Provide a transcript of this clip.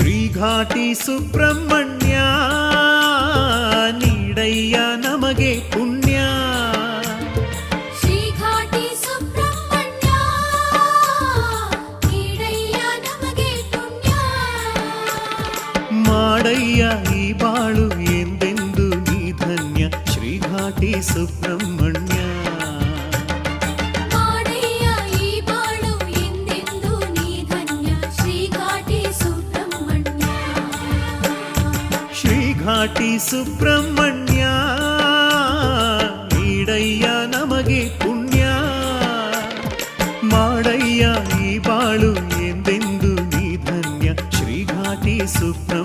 ಶ್ರೀಘಾಟಿ ಸುಬ್ರಹ್ಮಣ್ಯ ನೀಡಯ್ಯ ನಮಗೆ ಪುಣ್ಯ. ಶ್ರೀಘಾಟಿ ಸುಬ್ರಹ್ಮಣ್ಯ ನೀಡಯ್ಯ ನಮಗೆ ಪುಣ್ಯ. ಮಾಡಯ್ಯ ಈ ಬಾಳು ಎಂದೆಂದು ನೀ ಧನ್ಯ ಶ್ರೀಘಾಟಿ ಸುಬ್ರಹ್ಮಣ್ಯ. ಘಾಟಿ ಸುಬ್ರಹ್ಮಣ್ಯ ನೀಡಯ್ಯ ನಮಗೆ ಪುಣ್ಯ. ಮಾಡಯ್ಯ ಈ ಬಾಳು ಎಂದೆಂದು ನೀ ಧನ್ಯ ಶ್ರೀಘಾಟಿ ಸುಬ್ರಹ್ಮಣ್ಯ.